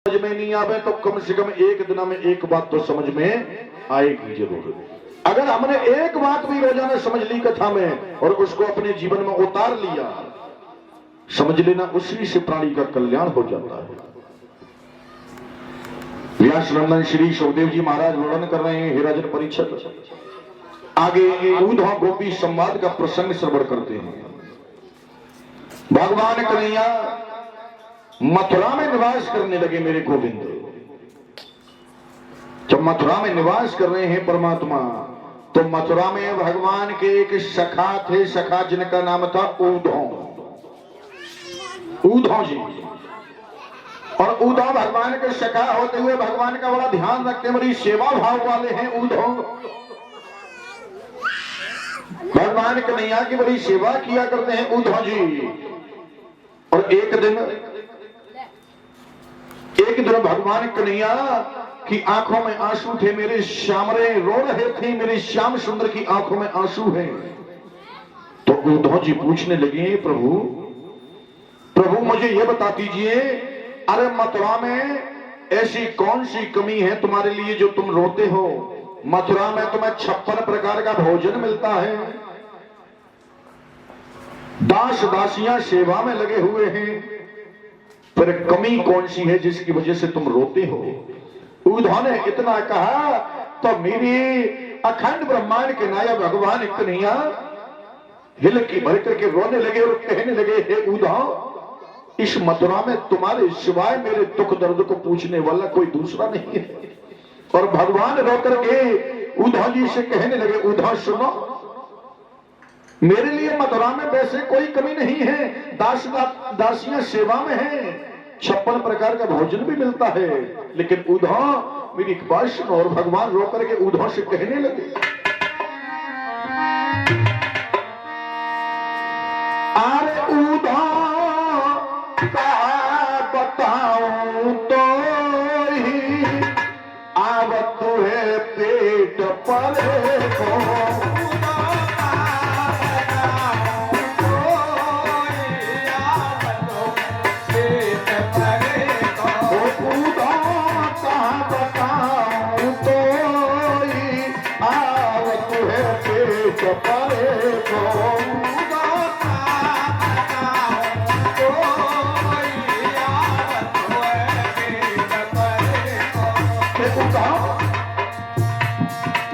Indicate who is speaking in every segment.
Speaker 1: समझ में नहीं आवे तो कम से कम एक दिन में एक बात तो समझ में आएगी जरूर। अगर हमने एक बात भी रोजाना समझ ली कथा में और उसको अपने जीवन में उतार लिया, समझ लेना उसी से प्राणी का कल्याण हो जाता है। व्यास नंदन श्री सुखदेव जी महाराज वर्णन कर रहे हैं, हे राजन परीक्षित, आगे उद्धव गोपी संवाद का प्रसंग श्रवण करते हैं। भगवान कन्हैया मथुरा में निवास करने लगे। मेरे गोविंद जब मथुरा में निवास कर रहे हैं परमात्मा, तो मथुरा में भगवान के एक सखा थे, सखा जिनका नाम था उद्धव जी। और उद्धव भगवान के सखा होते हुए भगवान का बड़ा ध्यान रखते, बड़ी सेवा भाव वाले हैं उद्धव। भगवान कन्हैया की बड़ी सेवा किया करते हैं उद्धव जी। और एक दिन भगवान कन्हैया की आंखों में आंसू थे। मेरे श्यामरे रो रहे थे, मेरे श्याम सुंदर की आंखों में आंसू हैं। तो उद्धव जी पूछने लगे, प्रभु मुझे यह बता दीजिए, अरे मथुरा में ऐसी कौन सी कमी है तुम्हारे लिए जो तुम रोते हो? मथुरा में तुम्हें 56 प्रकार का भोजन मिलता है, दास दासियां सेवा में लगे हुए हैं, पर कमी कौन सी है जिसकी वजह से तुम रोते हो? उद्धव ने इतना कहा तो मेरी अखंड ब्रह्मांड के नायक भगवान कन्हैया हिल की भर करके रोने लगे और कहने लगे, हे उद्धव, इस मथुरा में तुम्हारे सिवाय मेरे दुख दर्द को पूछने वाला कोई दूसरा नहीं है। और भगवान रो करके उद्धव जी से कहने लगे, उद्धव सुनो, मेरे लिए मथुरा में वैसे कोई कमी नहीं है, दासियां सेवा में हैं, 56 प्रकार का भोजन भी मिलता है, लेकिन उद्धव मेरी एक बात सुनो। और भगवान रो करके उद्धव से कहने लगे, अरे उद्धव क्या बताऊं तो ही आवत है पेट पर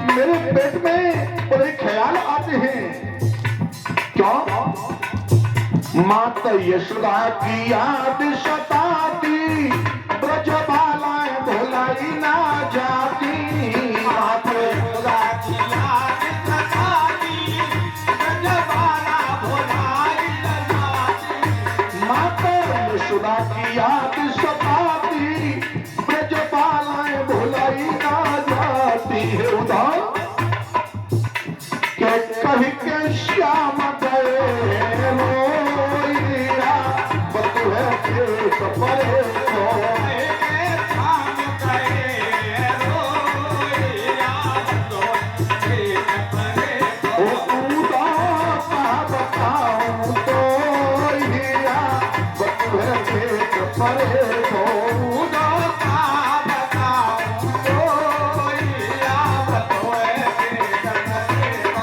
Speaker 1: मेरे पेट में बड़े ख्याल आते हैं। क्यों? माता यशोदा की याद सताती, ब्रज बालाएं भुलाई ना जाती। माता यशोदा की याद सताती, ब्रज बाला भुलाई ना जाती। माता यशोदा की याद सताती, ब्रज बालाएं भुलाई ना जाती है। उदार कहीं के श्याम गए रोइया, बतु है पेट परे को। श्याम गए रोइया, बतु पेट परे को। उदार का बताऊं तो हिया, बतु है पेट परे को। उदार का बताऊं तो हिया, बतु है पेट परे को।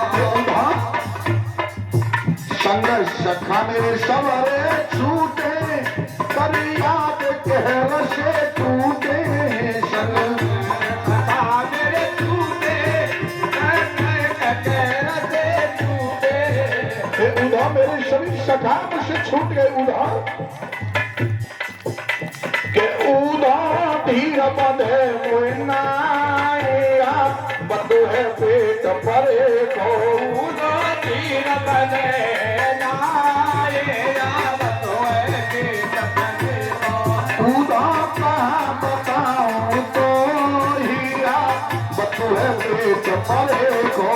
Speaker 1: संग सखा मेरे सवरे छूटे, कर याद कहर से टूटे। संग सखा मेरे छूटे, कहर से टूटे। उधर मेरे सभी सखा मुझसे छूट गए। उधर के उधर धीर बंधे मुनाया, बतु है पेट परे को। उधर धीर बंधे पेट परे को।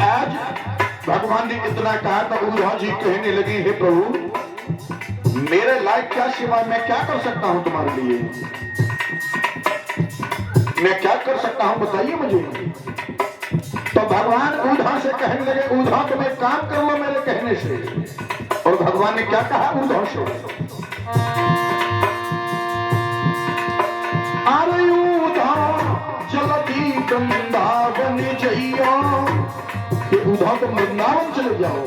Speaker 1: आज भगवान ने इतना कहा तो उद्धव जी कहने लगे, हे प्रभु, मेरे लायक क्या सेवा, मैं क्या कर सकता हूं तुम्हारे लिए? मैं क्या कर सकता हूं बताइए मुझे। तो भगवान उद्धव से कहने लगे, उद्धव तुम एक काम कर लो मेरे कहने से। और भगवान ने क्या कहा उद्धव से, अरे उद्धव जल्दी वृंदावन जइयो, कि उद्धव तुम वृंदावन चले जाओ।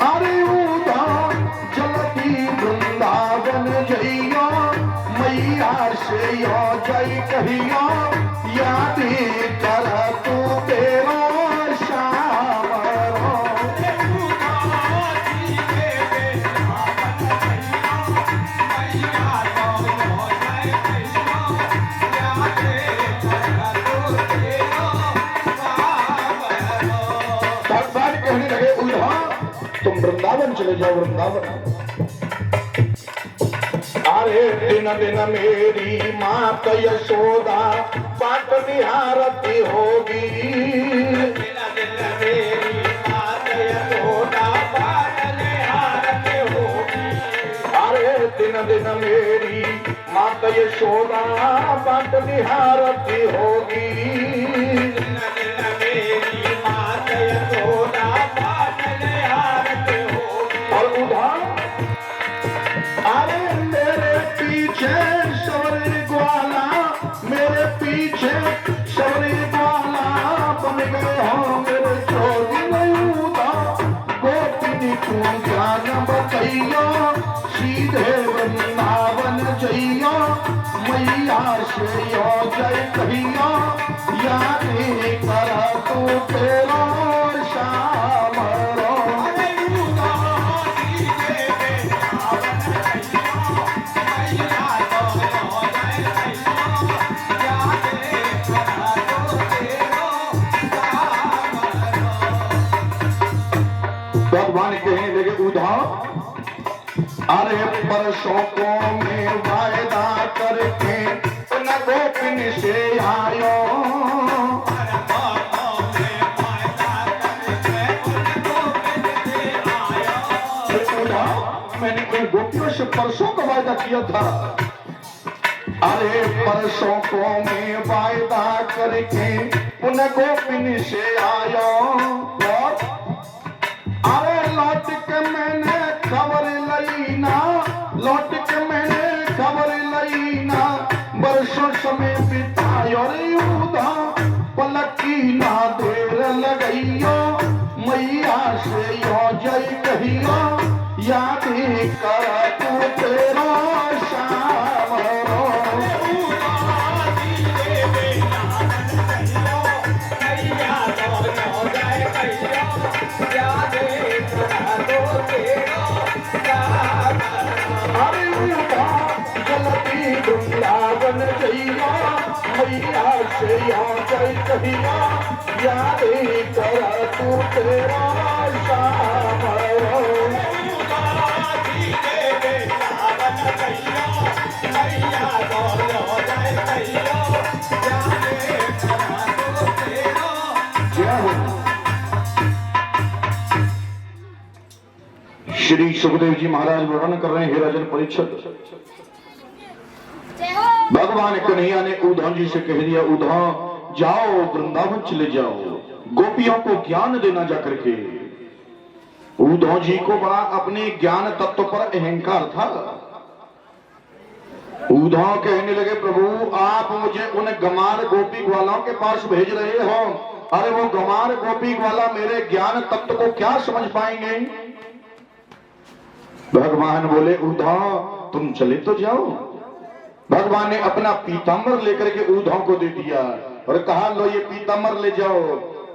Speaker 1: अरे उद्धव जल्दी वृंदावन जइयो, मैया से यो जय कहियो, याद कर तू तेरा श्याम रो। भगवान कहने लगे उद्धव तुम वृंदावन चले जाओ, वृंदावन। अरे दिन दिन मेरी मात यशोदा बाट निहारती होगी, दिन दिन मेरी मात यशोदा बाट निहारती होगी। अरे दिन दिन मेरी मात यशोदा बाट निहारती होगी, दिन दिन मेरी मात यशोदा बाट निहारती होगी। और उद्धव अरे मेरे पीछे सवरी ग्वाला, मेरे पीछे सवरी ग्वाला बन गए हो मेरे जोगी नयूदा, गोपिनी तू ज्ञान बतैयो, सीधे वृंदावन जइयो, मैया से यो जय कहियो, याद कर तू तेरा श्याम रो। भगवान कहने लगे उद्धव अरे परसों को मैं वायदा करके न गोपिन से आयो, मैंने इन गोपियों से परसों का वायदा किया था। अरे परसों को मैं वायदा करके उन गोपिन से आयो, अरे लौट के मैंने खबर लई ना, लौट के मैंने खबर लई ना, वर्षों समय बितायो रे उद्धव, पलक की ना देर लगइयो, मैया से यो जय कहियो, याद कर तू तेरा श्याम रो। अरे जल्दी वृंदावन जइयो, मैया से यो जय कहियो, याद कर तू तेरा श्याम रो। श्री सुखदेव जी महाराज वर्णन कर रहे हैं, हे राजन परीक्षित, भगवान कन्हैया ने उद्धव जी से कह दिया, उद्धव जाओ वृंदावन चले जाओ, गोपियों को ज्ञान देना जाकर के। उद्धव जी को बड़ा अपने ज्ञान तत्व पर अहंकार था। उद्धव कहने लगे प्रभु आप मुझे उन गमार गोपी ग्वालों के पास भेज रहे हो, अरे वो गमार गोपी ग्वाला मेरे ज्ञान तत्व को क्या समझ पाएंगे। भगवान बोले उद्धव तुम चले तो जाओ। भगवान ने अपना पीताम्बर लेकर के उद्धव को दे दिया और कहा लो ये पीताम्बर ले जाओ,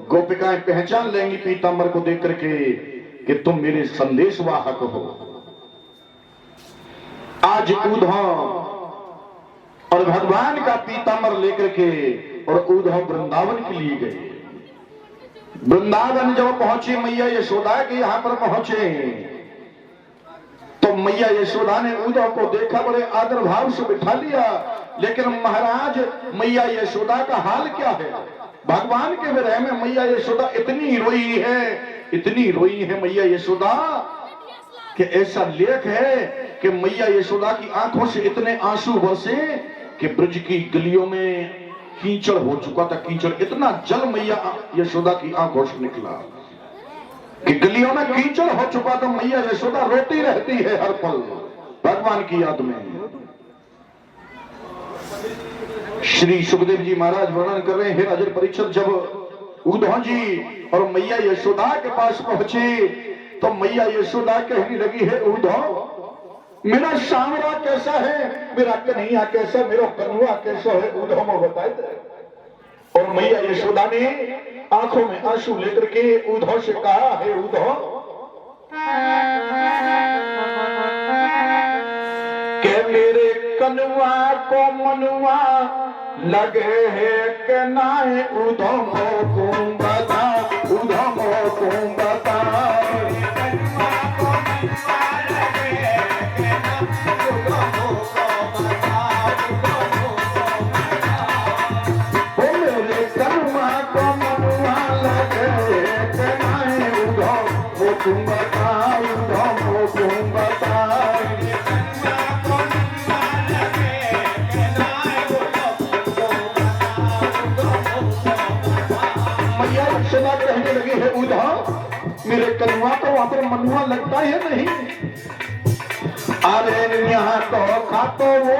Speaker 1: गोपिकाएं पहचान लेंगी पीताम्बर को देख करके कि तुम मेरे संदेशवाहक हो। आज उद्धव और भगवान का पीताम्बर लेकर के और उद्धव वृंदावन के लिए गए। वृंदावन जब पहुंचे मैया यशोदा के यहां पर पहुंचे तो मैया यशोदा ने उद्धव को देखा, बड़े आदर भाव से बिठा लिया। लेकिन महाराज मैया यशोदा का हाल क्या है, भगवान के विरह में मैया यशोदा इतनी रोई है, इतनी रोई है मैया यशोदा कि ऐसा लेख है कि मैया यशोदा की आंखों से इतने आंसू बरसे कि ब्रज की गलियों में कीचड़ हो चुका था, कीचड़ इतना जल मैया यशोदा की आंखों से निकला कि गलियों में कीचड़ हो चुका था। मैया यशोदा रोती रहती है हर पल भगवान की याद में। श्री सुखदेव जी महाराज वर्णन कर रहे हैं, राजन परीक्षित जब उद्धव जी और मैया यशोदा के पास पहुंचे तो मैया यशोदा कहने लगी है, उद्धव मेरा सांवरा कैसा है, मेरा कन्हैया कैसा, मेरा कन्हुआ कैसा है, उद्धव में बताए थे। और मैया यशोदा ने आंखों में आंसू लेकर के उद्धव से कहा, है उद्धव के मेरे कन्हुआ को मनुआ लगे है के नाए, उद्धव को बता, उद्धव को बता। कहने लगे है, उद्धव मेरे कन्हुआ तो वहां पर मनुआ लगता है नहीं। अरे यहाँ तो खातो वो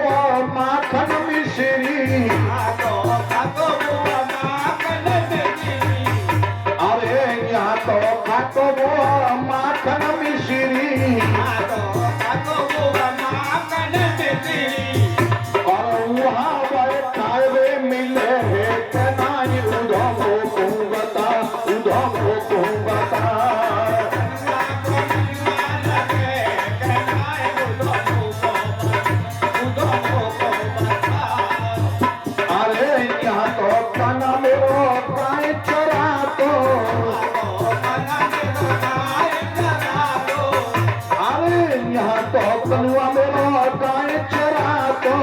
Speaker 1: माखन मिश्री, अरे यहाँ तो खातो वो माखन मिश्री, और वहाँ वह खाए मिले है कनाई, उद्धव को बता, उद्धव को बता। अरे यहाँ तो काना मेरो गाय चरा तो, अरे यहाँ तो कनुआ मेरो गाय चरा तो,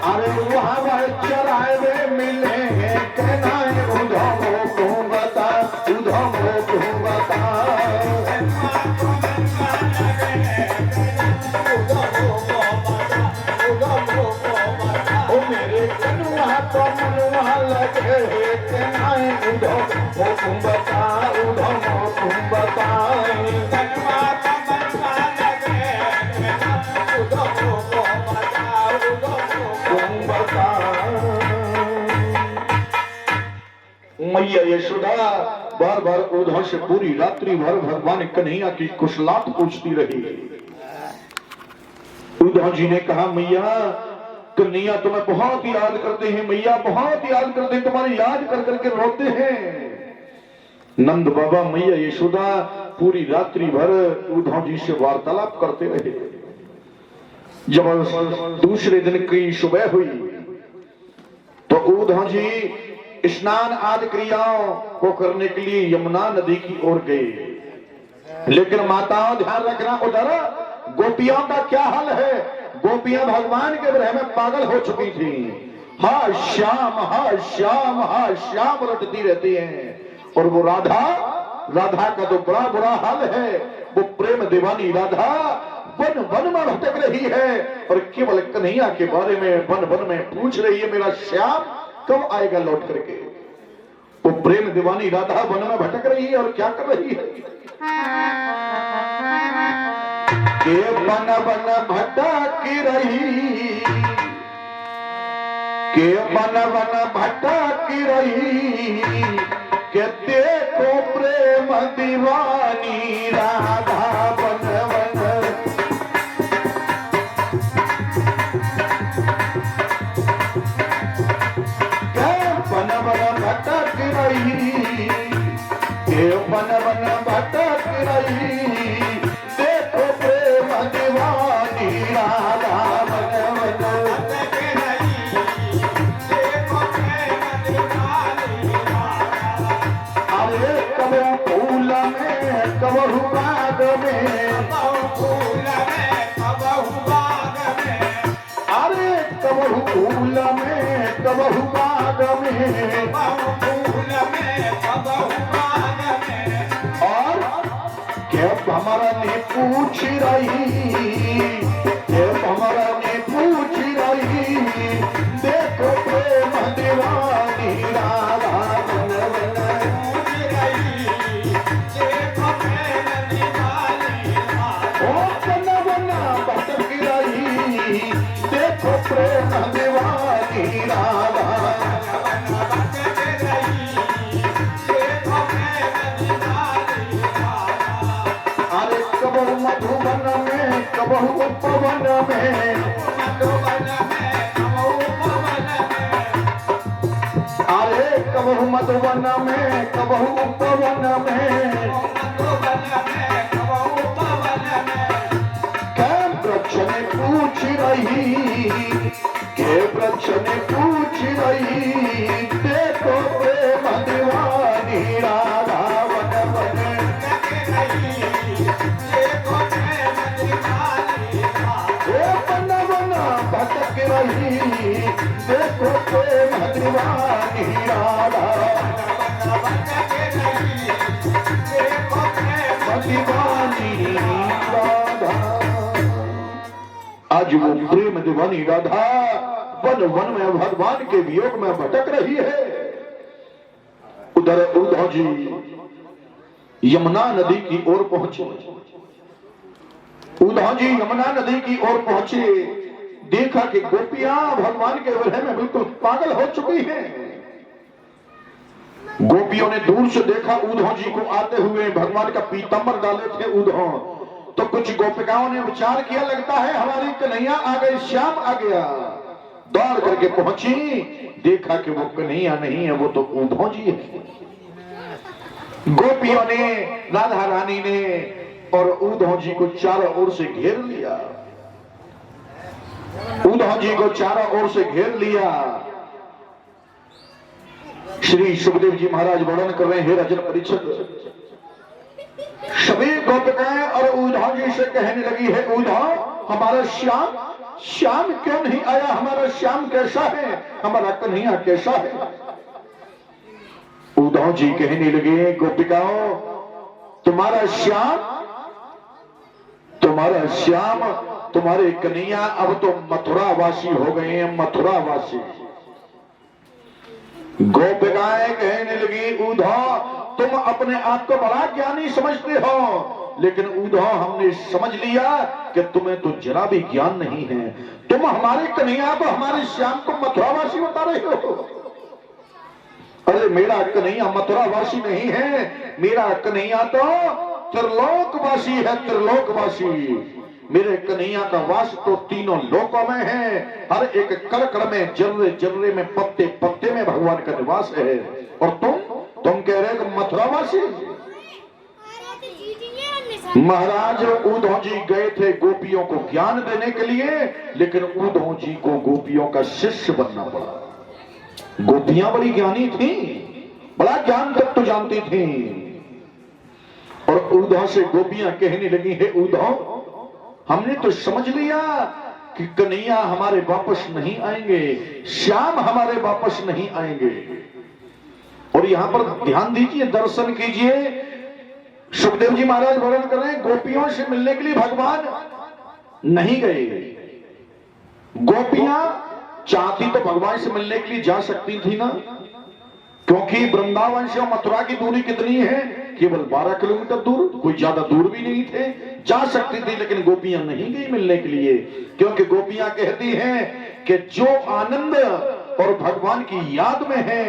Speaker 1: अरे वहाँ वह चराए वे मिले हैं कहना है, उद्धव को बता, उद्धव को बता। मेरे कनुआ तो मनुआ लगे कहना है, उद्धव को बता, उद्धव को बता। मैया यशोदा बार बार उद्धव से पूरी रात्रि भर भगवान कन्हैया की कुशलात पूछती रही। उद्धव जी ने कहा, मैया कन्हैया तुम्हें बहुत याद करते हैं, मैया बहुत याद करते हैं, तुम्हारी याद कर करके रोते हैं। नंद बाबा मैया यशोदा पूरी रात्रि भर उद्धव जी से वार्तालाप करते रहे। जब दूसरे दिन की सुबह हुई तो उद्धव जी स्नान आदि क्रियाओं को करने के लिए यमुना नदी की ओर गए। लेकिन माताओं ध्यान रखना, उधर गोपियों का क्या हाल है, गोपियां भगवान के विरह में पागल हो चुकी थी। हा श्याम, हा श्याम, हा श्याम रटती रहती हैं। और वो राधा, राधा का तो बड़ा बुरा हाल है। वो प्रेम दीवानी राधा वन वन में भटक रही है और केवल कन्हैया के बारे में वन वन में पूछ रही है, मेरा श्याम कब आएगा लौट करके। वो प्रेम दीवानी राधा वन में भटक रही है और क्या कर रही है, के वन वन भटक रही, के वन वन भटक रही, के देखो प्रेम दीवानी राधा वन वन। भटक रही, वन वन भटक रही, देखो प्रेम दीवानी राधा वन वन। अरे कबू फूल में कबहू बाग में, अरे कबहू फूल में कबहू बाग में, और क्या हमारा ने पूछ रही, हमारा ने पूछ दीवानी राधा वन वन पूछ रही, देखो प्रेम दीवानी राधा। ओ वन वन भटक रही, देखो प्रेम दीवानी राधा। अरे कबहू मधुबन में, कबहू उपवन में, अरे कबहू मधुबन में, कबहू उपवन में, के वृक्ष ने पूछ रही, के वृक्ष ने पूछ रही, देखो प्रेम दीवानी राधा वन वन। भटक रही, देखो प्रेम दीवानी राधा दीवानी राधा। आज वो प्रेम दीवानी राधा वन वन में भगवान के वियोग में भटक रही है। उधर उद्धव जी यमुना नदी की ओर पहुंचे। उद्धव जी यमुना नदी की ओर पहुंचे, देखा कि गोपियां भगवान के विरह में बिल्कुल पागल हो चुकी हैं। गोपियों ने दूर से देखा उद्धव जी को आते हुए, भगवान का पीतांबर डाले थे उद्धव, तो कुछ गोपिकाओं ने विचार किया, लगता है हमारी कन्हैया आ गई, श्याम आ गया। दौड़ करके पहुंची, देखा कि वो कन्हैया नहीं है, वो तो उद्धव जी है। गोपियों ने, राधा रानी ने और उद्धव जी को चारों ओर से घेर लिया। उद्धव जी को चारों ओर से घेर लिया। श्री सुखदेव जी महाराज वर्णन कर रहे हैं, हे राजन परीक्षित, सभी गोपिकाएं और उद्धव जी से कहने लगी है, उद्धव हमारा श्याम, श्याम क्यों नहीं आया, हमारा श्याम कैसा है, हमारा कन्हैया कैसा है। उद्धव जी कहने लगे, गोपिकाओं तुम्हारा श्याम, तुम्हारा श्याम, तुम्हारे कन्हैया अब तो मथुरावासी हो गए हैं, मथुरावासी। गोपिकाएं कहने लगी, उद्धव तुम अपने आप को बड़ा ज्ञानी समझते हो, लेकिन उद्धव हमने समझ लिया कि तुम्हें तो जरा भी ज्ञान नहीं है। तुम हमारे कन्हैया को, हमारे श्याम को मथुरावासी बता रहे हो। अरे मेरा कन्हैया मथुरावासी नहीं है, मेरा कन्हैया तो त्रिलोकवासी है, त्रिलोकवासी। मेरे कन्हैया का वास तो तीनों लोकों में है, हर एक कण कण में, जर्रे जर्रे में, पत्ते पत्ते में भगवान का निवास है। और तुम कह रहे हो मथुरावासी। महाराज उद्धव जी गए थे गोपियों को ज्ञान देने के लिए, लेकिन उद्धव जी को गोपियों का शिष्य बनना पड़ा। गोपियां बड़ी ज्ञानी थी, बड़ा ज्ञान तत्व जानती थी। और उद्धव से गोपियां कहने लगी, है उद्धव हमने तो समझ लिया कि कन्हैया हमारे वापस नहीं आएंगे, श्याम हमारे वापस नहीं आएंगे। और यहां पर ध्यान दीजिए, दर्शन कीजिए, सुखदेव जी महाराज वर्णन कर रहे हैं, गोपियों से मिलने के लिए भगवान नहीं गए। गोपियां चाहती तो भगवान से मिलने के लिए जा सकती थी ना, क्योंकि वृंदावन से मथुरा की दूरी कितनी है, केवल 12 किलोमीटर दूर, कोई ज्यादा दूर भी नहीं थे, जा सकती थी। लेकिन गोपियां नहीं गई मिलने के लिए, क्योंकि गोपियां कहती हैं कि जो आनंद और भगवान की याद में है,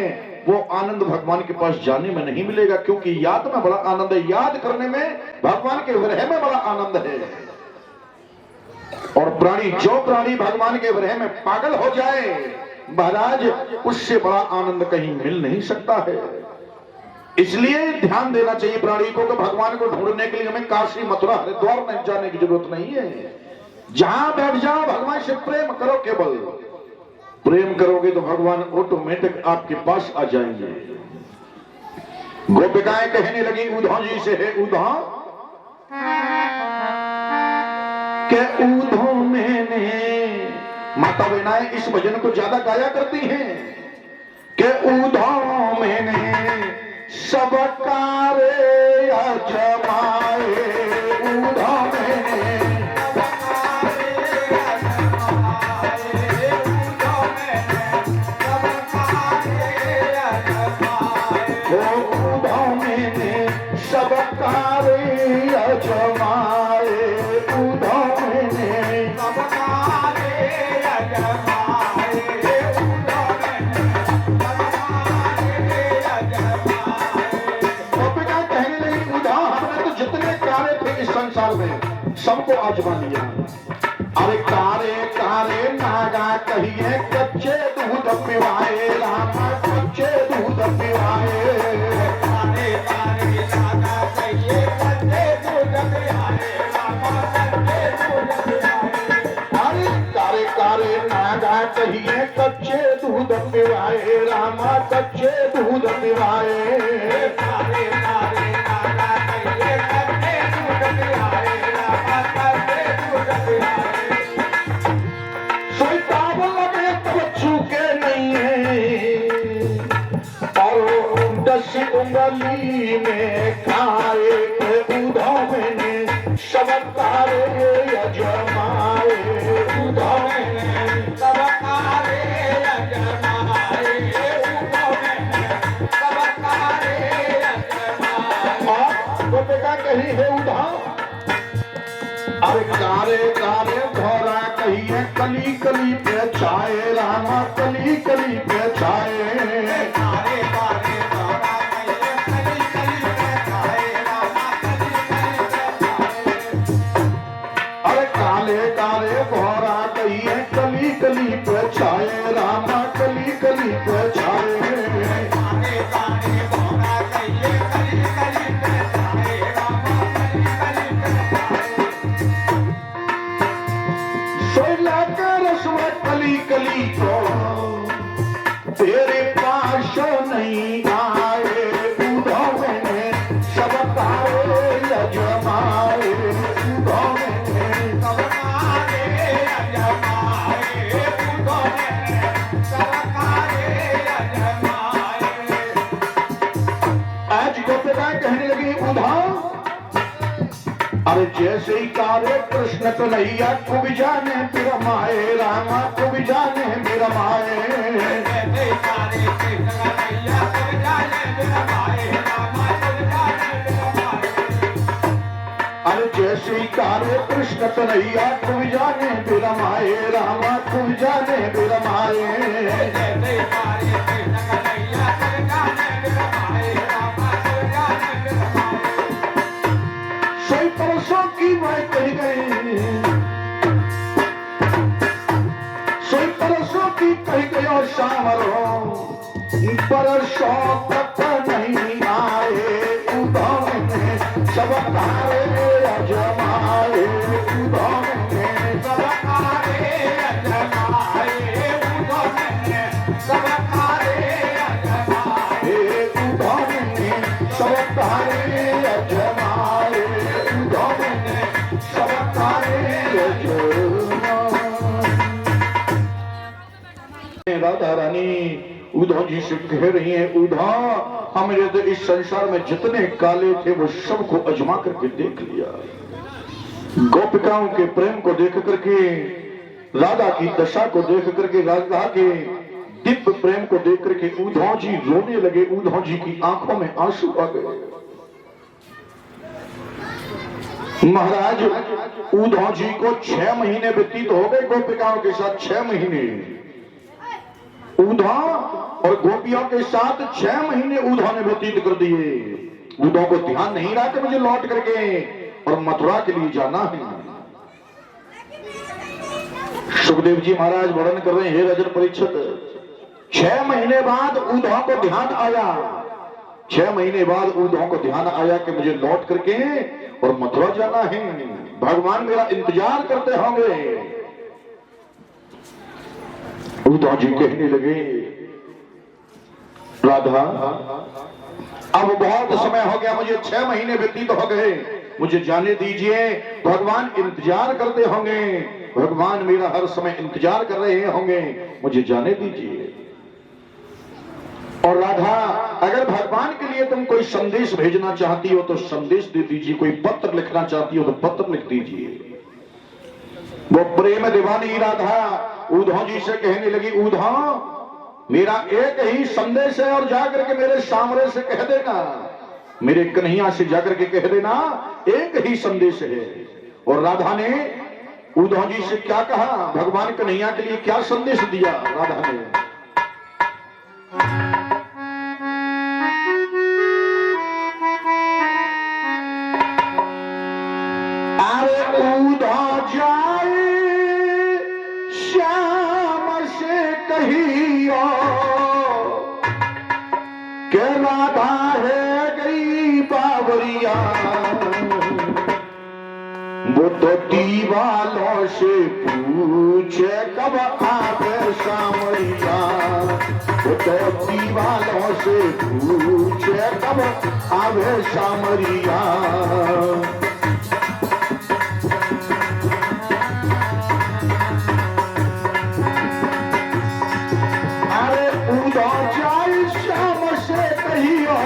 Speaker 1: वो आनंद भगवान के पास जाने में नहीं मिलेगा, क्योंकि याद में बड़ा आनंद है, याद करने में, भगवान के विरह में बड़ा आनंद है। और प्राणी, जो प्राणी भगवान के विरह में पागल हो जाए महाराज, उससे बड़ा आनंद कहीं मिल नहीं सकता है। इसलिए ध्यान देना चाहिए प्राणी को कि भगवान को ढूंढने के लिए हमें काशी, मथुरा, हरिद्वार में जाने की जरूरत नहीं है। जहां बैठ जाओ, भगवान से प्रेम करो, केवल प्रेम करोगे तो भगवान ऑटोमेटिक आपके पास आ जाएंगे। गोपिकाएं कहने लगी उद्धव जी से, है उद्धव के उद्धव मैंने, माता बहनाएं इस भजन को ज्यादा गाया करती हैं कि उद्धव मैंने सब कार्य अजमाए, उद्धव मैंने को आजमा लिया। अरे कारे कारे नागा कहिए कच्चे दूध पिवाए रामा कच्चे दूध पिवाए।
Speaker 2: कारे कारे नागा कहिए कच्चे दूध पिवाए रामा कच्चे दूध पिवाए।
Speaker 1: अरे कारे कारे नागा कहिए कच्चे दूध पिवाए रामा कच्चे दूध पिवाए।
Speaker 2: कारे कारे नागा कहिए कच्चे दूध पिवाए रामा कच्चे दूध पिवाए।
Speaker 1: सोईताब लगे तब चूके नहीं है और 10 उंगली में खाए उधो मैंने सबकारे अजमाए उधो मैंने
Speaker 2: सबकारे अजमाए उधो मैंने सबकारे अजमाए।
Speaker 1: और तो बेटा कही है उधा। अरे कारे कारे घोरा कहिए कली कली पे छाए रामा कली कली पे छाए।
Speaker 2: कारे कारे घोरा कहिए कली कली पे छाए रामा कली कली पे छाए।
Speaker 1: अरे काले काले घोरा कहिए कली कली पे छाए रामा कली कली पे छाए।
Speaker 2: कारे कारे घोरा कहिए कली कली पे छाए रामा कली कली पे छाए।
Speaker 1: सोला का रसवा कली कली को तेरे पास नहीं आए उधो मैंने सबकारे अजमाए उधो मैंने
Speaker 2: सबकारे अजमाए उधो मैंने सबकारे अजमाए।
Speaker 1: आज गोपिका कहने लगी उधा। अरे जैसे ही कारे कृष्ण कन्हैया कुब जाने बिरमाए रामा कुब जाने बिरमाए।
Speaker 2: जैसे कारे कृष्ण कन्हैया कुब जाने बिरमाए रामा कुब जाने बिरमाए।
Speaker 1: अरे जैसे ही कारे कृष्ण कन्हैया कुब जाने बिरमाए रामा कुब जाने बिरमाए।
Speaker 2: जैसे कारे कृष्ण कन्हैया कुब जाने बिरमाए रामा कुब जाने बिरमाए।
Speaker 1: सोई परसों की मैं कह गई सोई परसों की कह गई और शामरो परसों तक नहीं आए उधो में सबकारे अजमाए उधो में
Speaker 2: सबकारे अजमाए उधो मैंने सबकारे अजमाए।
Speaker 1: उधो में सबकारे अजमाए उधो में सबकारे अजमाए। राधा रानी उधो जी से कह रही है उधा हमने तो इस संसार में जितने काले थे वो सबको अजमा करके देख लिया। गोपिकाओं के प्रेम को देख करके राधा की दशा को देख करके राधा के दिव्य प्रेम को देख करके उद्धव जी रोने लगे। उद्धव जी की आंखों में आंसू आ गए। महाराज उद्धव जी को 6 महीने व्यतीत हो गए गोपिकाओं के साथ। 6 महीने उद्धव और गोपियों के साथ 6 महीने उद्धव ने व्यतीत कर दिए। उद्धव को ध्यान नहीं रहा कि मुझे लौट करके और मथुरा के लिए जाना है। सुखदेव जी महाराज वर्णन कर रहे हैं, हे राजन परीक्षित 6 महीने बाद उद्धव को ध्यान आया। 6 महीने बाद उद्धव को ध्यान आया कि मुझे लौट करके और मथुरा जाना है, भगवान मेरा इंतजार करते होंगे। उद्धव जी कहने लगे राधा अब बहुत समय हो गया, मुझे 6 महीने व्यतीत हो गए, मुझे जाने दीजिए। भगवान इंतजार करते होंगे, भगवान मेरा हर समय इंतजार कर रहे होंगे, मुझे जाने दीजिए। और राधा अगर भगवान के लिए तुम कोई संदेश भेजना चाहती हो तो संदेश दे दीजिए, कोई पत्र लिखना चाहती हो तो पत्र लिख दीजिए। वो प्रेम दीवानी राधा उद्धव जी से कहने लगी उद्धव मेरा एक ही संदेश है और जाकर के मेरे सामने से कह देना, मेरे कन्हैया से जाकर के कह देना, एक ही संदेश है। और राधा ने उद्धव जी से क्या कहा, भगवान कन्हैया के लिए क्या संदेश दिया राधा ने। अरे उद्धव के राधा है गई बावरिया, वो तो दीवालों से पूछे कब आवे सामरिया, वो तो दीवालों से पूछे कब आवे सामरिया। अरे उधर जाए श्याम से कहियो,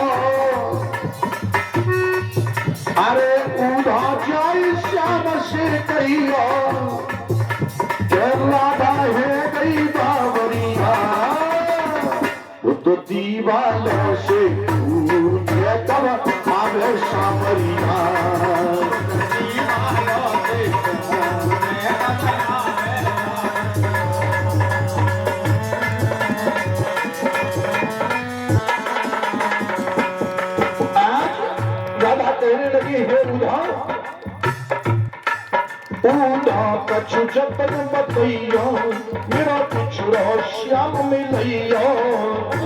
Speaker 1: अरे उधर जाए श्याम से कहियो, राधा है गई बावरिया, वो तो दीवालों से पूछे कब आवे सामरिया।
Speaker 2: दीवालों से पूछे कब आवे।
Speaker 1: आज राधा कहने लगी है उधर, उधा कछु जतन बतैयो, मेरा पिछड़ा श्याम मिलैयो,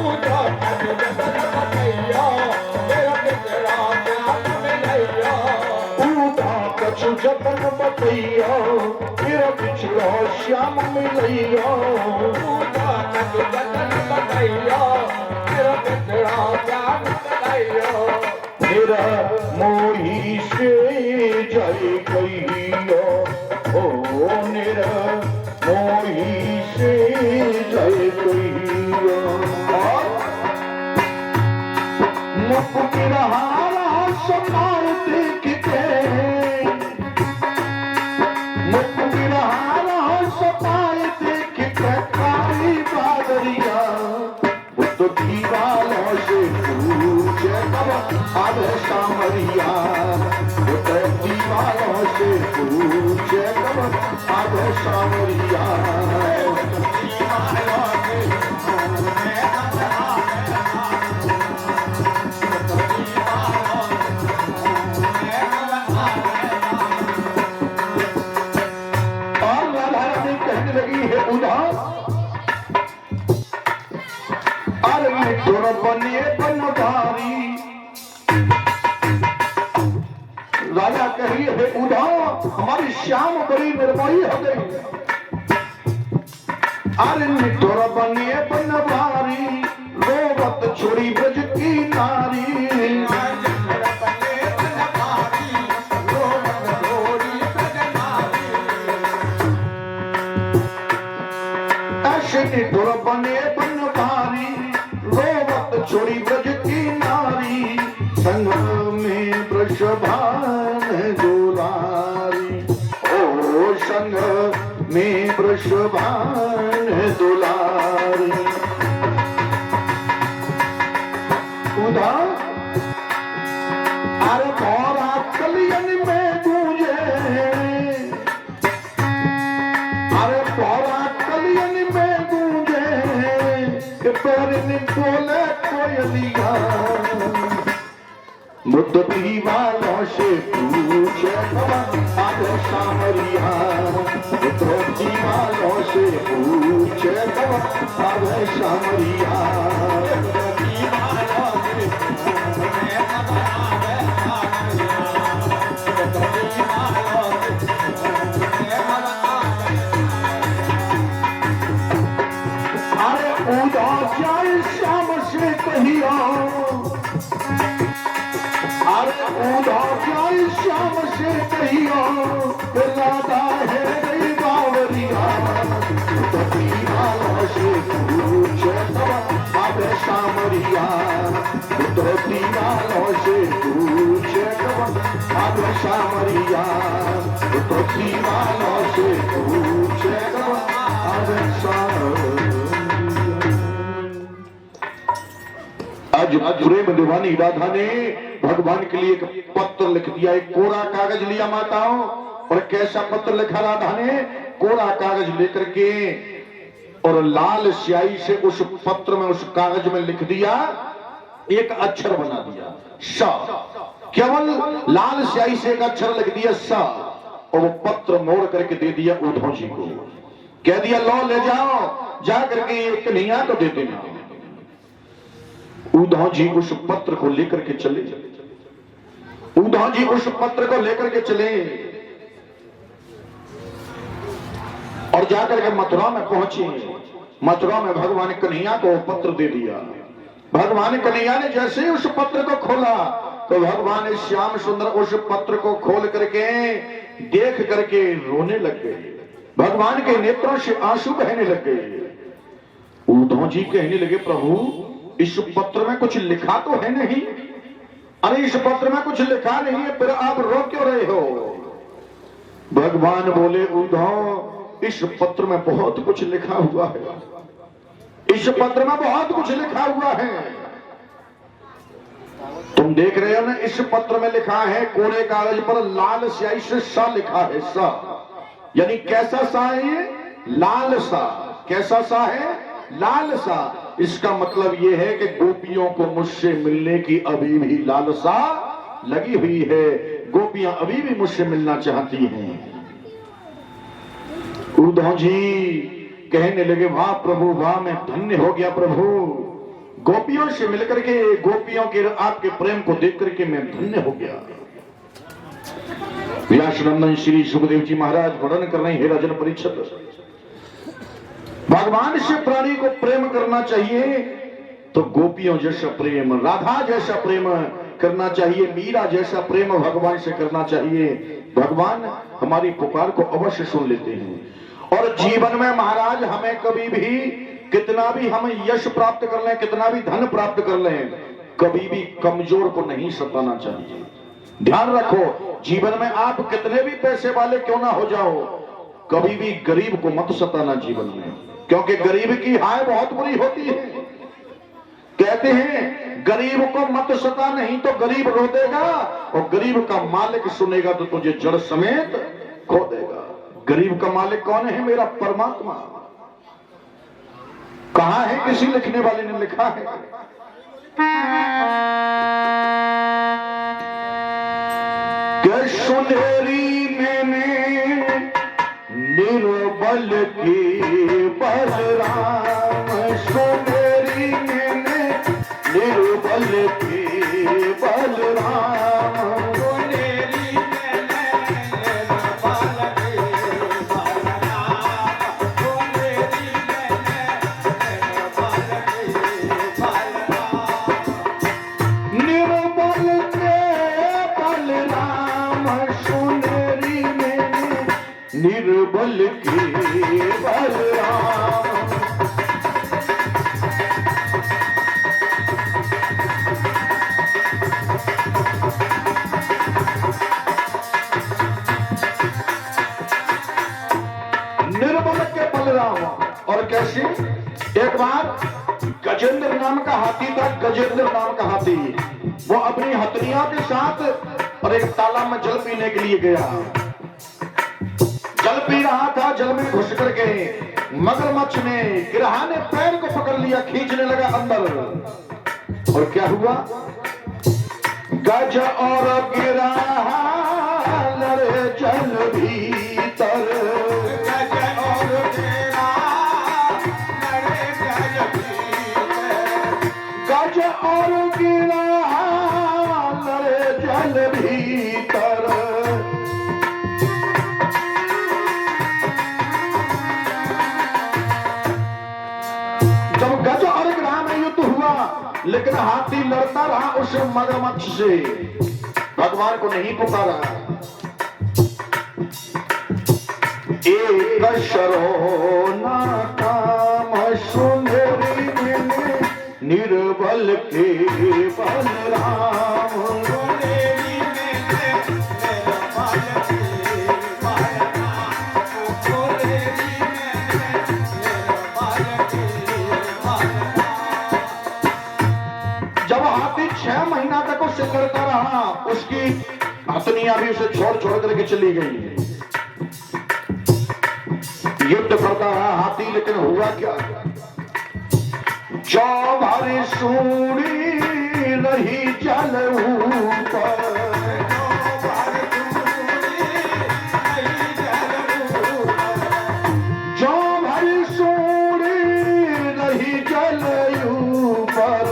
Speaker 2: उधा कछु जतन बतैयो, मेरा पिछड़ा श्याम मिलैयो,
Speaker 1: उधा कछु जतन बतैयो, मेरा पिछड़ा श्याम मिलैयो,
Speaker 2: उधा कछु जतन बतैयो, मेरा पिछड़ा श्याम मिलैयो।
Speaker 1: मेरा मोही से जय कहियो, ओ मेरा मोही से जय कहियो। मुख बिरहारा समार देखते, मुख बिरहारा समार देखते काली बादरिया, वो तो दीवालों से पूछे कब आवे सामरिया, वो तो दीवालों से पूछे कब आवे सामरिया।
Speaker 2: दीवालों से पूछे कब
Speaker 1: और राधा रानी कहने लगी है उधर, अरे मिठुर बनिए बनवारी, राजा कहिए है उधर हमारी श्याम बड़ी निर्मोही हो गई, अरे मिठुर बनिए बनवारी, रोवत छोड़ी ब्रज की नारी, निठुर बने बनवारी, रोवत छोड़ी ब्रज की नारी, संग में वृषभान दुलारी, ओ संग में वृषभान दुलारी। उधा अरे भौरा कलियन में गूंजे, अरे भौरा कलियन में गूंजे, के पैरिन बोले कोयलिया, मुद्द दीवालों से पूछे कब आवे सामरिया, मुद्द दीवालों से पूछे कब आवे सामरिया।
Speaker 2: दीवालों से पूछे कब आवे सामरिया, दीवालों से पूछे कब आवे।
Speaker 1: अरे उदा जाए श्याम से कहियो, अरे उदा जाए श्याम से कहियो, राधा है गई बावरिया, तो दीवालों से पूछे कब आवे सामरिया, तो दीवालों से पूछे कब आवे सामरिया, तो दीवालों से पूछे कब आवे सामरिया। आज प्रेम दीवानी राधा ने भगवान के लिए एक पत्र लिख दिया, एक कोरा कागज लिया माताओं, और कैसा पत्र लिखा राधा ने, कोरा कागज लेकर के और लाल स्याही से उस पत्र में उस कागज में लिख दिया, एक अक्षर बना दिया स, केवल लाल स्याही से एक अक्षर लिख दिया स, और वो पत्र मोड़ करके दे दिया उद्धव जी को, कह दिया लो ले जाओ, जा करके ये कन्हैया को दे देना। उद्धव जी उस पत्र को लेकर के चले, उद्धव जी उस पत्र को लेकर के चले और जाकर के मथुरा में पहुंचे। मथुरा में भगवान कन्हैया को पत्र दे दिया। भगवान कन्हैया ने जैसे ही उस पत्र को खोला तो भगवान श्याम सुंदर उस पत्र को खोल करके देख करके रोने लग गए। भगवान के नेत्रों से आंसू बहने लग गए। उद्धव जी कहने लगे, प्रभु इस पत्र में कुछ लिखा तो है नहीं? अरे इस पत्र में कुछ लिखा नहीं है, फिर आप रो क्यों रहे हो? भगवान बोले, उद्धव इस पत्र में बहुत कुछ लिखा हुआ है, इस पत्र में बहुत कुछ लिखा हुआ है। तुम देख रहे हो ना, इस पत्र में लिखा है, कोरे कागज पर लाल स्याही से सा लिखा है। सा यानी कैसा सा है ये? लाल सा। कैसा सा है? लाल सा। इसका मतलब ये है कि गोपियों को मुझसे मिलने की अभी भी लालसा लगी हुई है। गोपियां अभी भी मुझसे मिलना चाहती हैं। उद्धव जी कहने लगे, वाह प्रभु वाह, मैं धन्य हो गया प्रभु। गोपियों से मिलकर के, गोपियों के आपके प्रेम को देख करके मैं धन्य हो गया। व्यासनंदन श्री सुखदेव जी महाराज वर्णन कर रहे हैं, हे राजन परीक्षित, भगवान से प्राणी को प्रेम करना चाहिए तो गोपियों जैसा प्रेम, राधा जैसा प्रेम करना चाहिए, मीरा जैसा प्रेम भगवान से करना चाहिए। भगवान हमारी पुकार को अवश्य सुन लेते हैं। और जीवन में महाराज हमें कभी भी, कितना भी हम यश प्राप्त कर लें, कितना भी धन प्राप्त कर लें, कभी भी कमजोर को नहीं सताना चाहिए। ध्यान रखो, जीवन में आप कितने भी पैसे वाले क्यों ना हो जाओ, कभी भी गरीब को मत सताना जीवन में, क्योंकि गरीब की हाय बहुत बुरी होती है। कहते हैं गरीब को मत सता, नहीं तो गरीब रो देगा, और गरीब का मालिक सुनेगा तो तुझे जड़ समेत खो देगा। गरीब का मालिक कौन है? मेरा परमात्मा। कहां है? किसी लिखने वाले ने लिखा है, कि सुनेरी मैंने निर्बल की बलराम, सुनेरी मैंने निर्बल की बलराम,
Speaker 2: सुनेरी मैंने निर्बल की बलराम, सुनेरी मैंने निर्बल की बलराम,
Speaker 1: निर्बल के बलराम। निर्बल के बलराम। और कैसे? एक बार गजेंद्र नाम का हाथी था, गजेंद्र नाम का हाथी, वो अपनी हथनियों के साथ और एक तालाब में जल पीने के लिए गया। जल पी रहा था, जल में घुस कर के मगरमच्छ ने, गिरहा ने पैर को पकड़ लिया, खींचने लगा अंदर। और क्या हुआ? गज और गिरहा लड़े जल भीतर,
Speaker 2: गज और गिरहा लड़े जल भीतर,
Speaker 1: गज और गिरहा लड़े जल भीतर। जब गज और गिरहा में युद्ध हुआ, लेकिन हाथी लड़ता रहा उस मगरमच्छ से, भगवान को नहीं पुकारा। एक शरोना काम सुंदरी में निर्बल के बलराम,
Speaker 2: सुनेरी मैंने निर्बल की बलराम, सुनेरी मैंने निर्बल की बलराम।
Speaker 1: जब हाथी 6 महीना तक उससे लड़ता रहा, उसकी हथनियां भी उसे छोड़ छोड़ करके चली गई। युद्ध करता रहा हाथी, लेकिन हुआ क्या? जो भरी सूरी रही जल ऊपर, जो भरी सूरी रही जल ऊपर,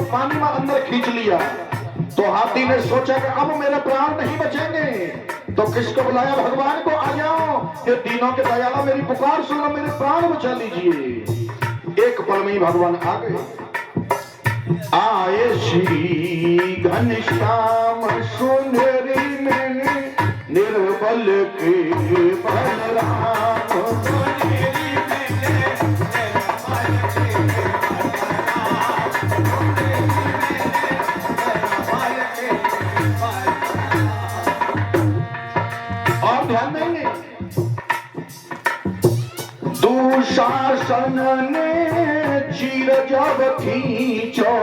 Speaker 1: पानी में अंदर खींच लिया। तो हाथी ने सोचा कि अब मेरे प्राण नहीं बचेंगे, तो किसको बुलाया? भगवान को। आ जाओ, ये तीनों के दयाला मेरी पुकार सुनो, मेरे प्राण बचा लीजिए। एक पल में ही भगवान आ गए। आए श्री घनश्याम सुंदरी में निर्बल के बलराम, और ध्यान देंगे दुशासन ने चीर जब खींचो,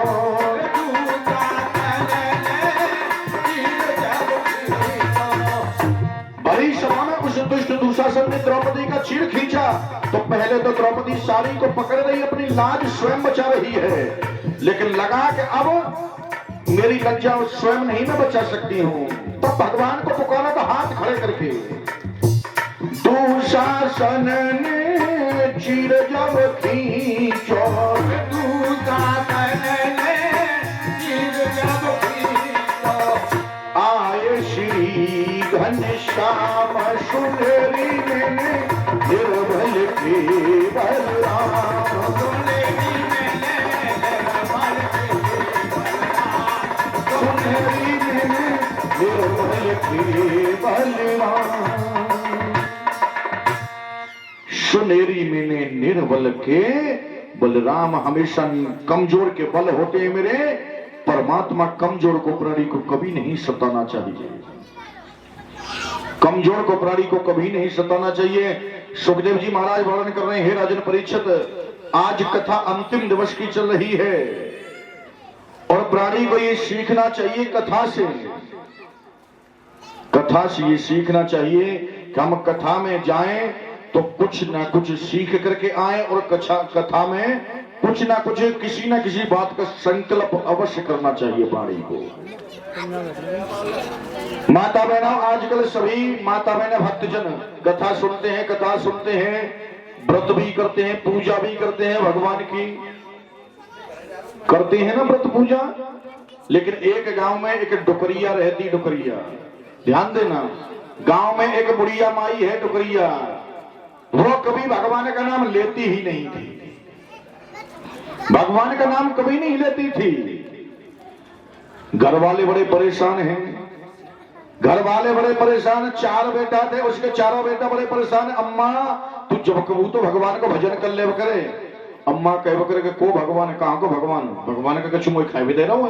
Speaker 1: बड़ी सभा में उस दुष्ट दुशासन ने द्रौपदी का चीर खींचा। तो पहले तो द्रौपदी साड़ी को पकड़ रही, अपनी लाज स्वयं बचा रही है, लेकिन लगा कि अब मेरी लज्जा स्वयं नहीं मैं बचा सकती हूँ। तो भगवान को पुकारा तो हाथ खड़े करके, दुशासन ने चीर जब खींचो, आए श्री घनश्याम सुंदरी में निर्बल के बलराम, सुंदरी में निर्बल के बलराम, सुनेरी मैंने निर्बल के बलराम। हमेशा कमजोर के बल होते हैं मेरे। परमात्मा कमजोर को, प्राणी को कभी नहीं सताना चाहिए। कमजोर को, प्राणी को कभी नहीं सताना चाहिए। सुखदेव जी महाराज वर्णन कर रहे हैं, हे राजन परीक्षित, आज कथा अंतिम दिवस की चल रही है और प्राणी को ये सीखना चाहिए कथा से। कथा से ये सीखना चाहिए कि हम कथा में जाएं तो कुछ ना कुछ सीख करके आए, और कथा में कुछ ना कुछ, किसी ना किसी बात का संकल्प अवश्य करना चाहिए प्राणी को। माता बहनों, आजकल सभी माता बहनें भक्तजन कथा सुनते हैं, कथा सुनते हैं, व्रत भी करते हैं, पूजा भी करते हैं, भगवान की करते हैं ना व्रत पूजा। लेकिन एक गांव में एक डुकरिया रहती, डुकरिया, ध्यान देना, गांव में एक बुढ़िया माई है डुकरिया। वो कभी भगवान का नाम लेती ही नहीं थी, भगवान का नाम कभी नहीं लेती थी। घर वाले बड़े परेशान हैं, घर वाले बड़े परेशान। 4 बेटा थे, उसके चारों बेटा बड़े परेशान। अम्मा तू जब कबू तो भगवान को भजन कर ले करे। अम्मा कह करे को भगवान, कहां को भगवान? भगवान का कछु मैं खाए भी दे रहा हूं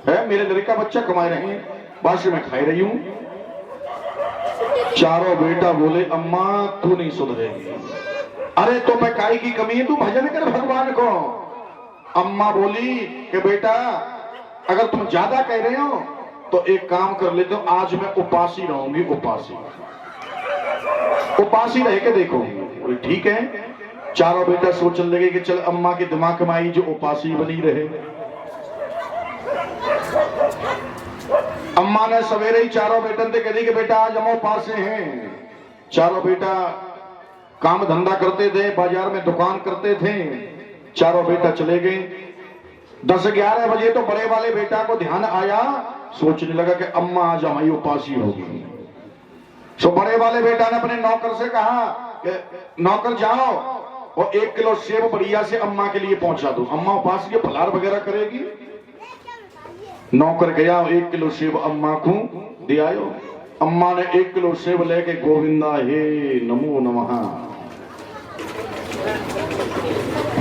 Speaker 1: है, मेरे लड़का बच्चा कमाए रहे हैं, बासी में खाई रही हूं। चारों बेटा बोले अम्मा तू नहीं सुधरेगी। अरे तो मैं काई की कमी है, तू भजन कर भगवान को। अम्मा बोली कि बेटा अगर तुम ज्यादा कह रहे हो तो एक काम कर लेते हो, आज मैं उपासी रहूंगी, उपासी उपासी रह के देखोगी। ठीक है। चारों बेटा सोचने लगे कि चल अम्मा के दिमाग में आई जो उपासी बनी रहे। अम्मा ने सवेरे ही चारों बेटन से कह दी कि बेटा आज हम उपास हैं। चारों बेटा काम धंधा करते थे, बाजार में दुकान करते थे। चारों बेटा चले गए। 10-11 बजे तो बड़े वाले बेटा को ध्यान आया, सोचने लगा कि अम्मा आज हमारी उपासी होगी। सो बड़े वाले बेटा ने अपने नौकर से कहा कि नौकर जाओ और 1 किलो सेब बढ़िया से अम्मा के लिए पहुंचा दो, अम्मा उपास के फलार वगैरह करेगी। नौकर गया, 1 किलो सेब अम्मा को दे आयो। अम्मा ने 1 किलो सेब लेके गोविंदा हे नमो नमः।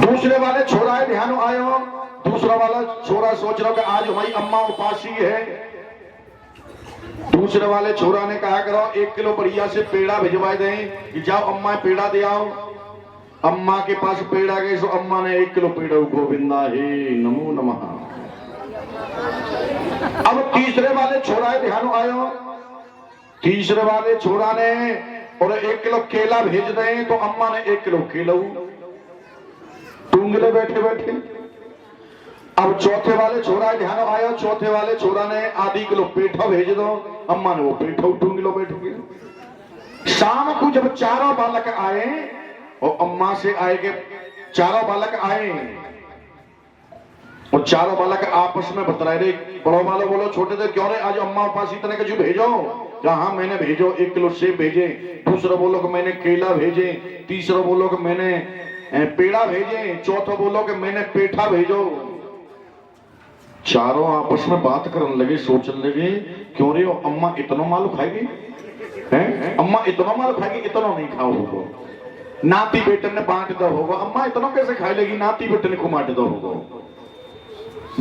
Speaker 1: दूसरे वाले छोरा है, ध्यान आयो। दूसरा वाला छोरा सोच रहा कि आज हमारी अम्मा उपासी है। दूसरे वाले छोरा ने कहा करो 1 किलो बढ़िया से पेड़ा भिजवा दें कि जाओ अम्मा पेड़ा दे आओ। अम्मा के पास पेड़ा गए, सो अम्मा ने 1 किलो पेड़ा, गोविंदा हे नमो नमः। अब तीसरे वाले छोरा है, ध्यान आयो। तीसरे वाले छोरा ने और 1 किलो केला भेज दें, तो अम्मा ने 1 किलो केला टूंगले बैठे बैठे। अब चौथे वाले छोरा ध्यान आया, चौथे वाले छोरा ने आधी किलो पेठा भेज दो, अम्मा ने वो पेठा टूंगलो बैठ गए। शाम को जब चारों बालक आए और अम्मा से आए के चारों बालक आए, और चारों बालक आपस में बतराए रे, बड़ो वालों बोलो छोटे थे क्यों रे आज अम्मा पास इतने के जो भेजो, कहा मैंने भेजो 1 किलो सेब भेजे, दूसरा बोलो कि मैंने केला भेजे, तीसरा बोलो कि मैंने पेड़ा भेजे, चौथा बोलो कि मैंने पेठा भेजो। चारों आपस में बात करने लगे, सोचने लगे क्यों रे अम्मा इतना माल खाएगी हैं, अम्मा इतना माल खाएगी, इतना नहीं खाओ होगा, नाती बेटे ने बांट दो होगा, अम्मा इतना कैसे खाए लेगी, नाती बेटे ने को बांट दो होगा।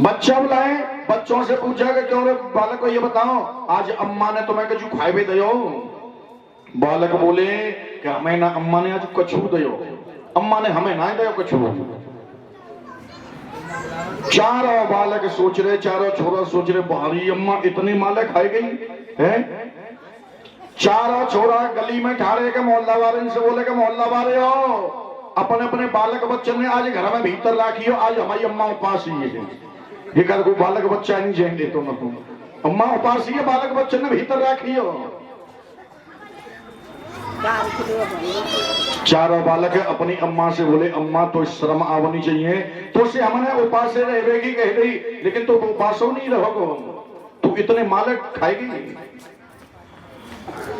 Speaker 1: बच्चा बुलाए, बच्चों से पूछा कि क्यों रे बालक को ये बताओ आज अम्मा ने तुम्हें कछु खाए भी दयो। बालक बोले कि हमें ना अम्मा ने आज कछु दयो, अम्मा ने हमें ना दयो कछु। चारों बालक सोच रहे, चारों छोरा सोच रहे बाहरी अम्मा इतनी माले खाई गई है। चारों छोरा गली में ठाड़े के मोहल्ला वाले से बोले कि मोहल्ला वाले हो अपने अपने बालक बच्चे ने आज घर में भीतर राखियो, आज हमारी अम्मा उपास ही है। ये कर कोई बालक बच्चा नहीं जाएंगे तो न तुम अम्मा उपास ही है, बालक बच्चे ने भीतर राखियो। चारों बालक अपनी अम्मा से बोले अम्मा तो शर्म आवनी चाहिए, तो से हमने उपास से रहेगी कह रही, लेकिन तो उपासो नहीं रहोगो, तू इतने मालक खाएगी।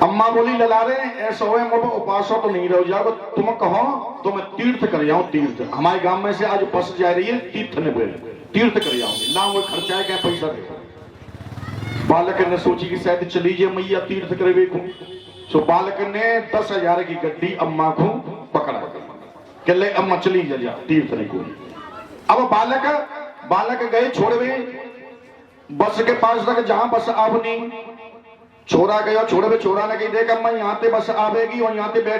Speaker 1: अम्मा बोली ललारे ऐसा हो उपासो तो नहीं रह जाओगे, तुम कहो तो मैं तीर्थ कर जाऊं, तीर्थ हमारे गांव में से आज बस जा रही है तीर्थ ने तीर्थ कर जाऊंगी ना, वो खर्चा है क्या पैसा दे। बालक ने सोची कि शायद चली जाए मैया तीर्थ करे को, सो बालक ने 10,000 की गड्डी अम्मा को पकड़ा के ले अम्मा चली जा तीर्थ ने को। अब बालक गए छोड़वे बस के पास तक जहां बस आवनी, छोरा गया छोड़वे, छोरा ने कही देख अम्मा यहाँ पे बस आवेगी और यहाँ पे बैठ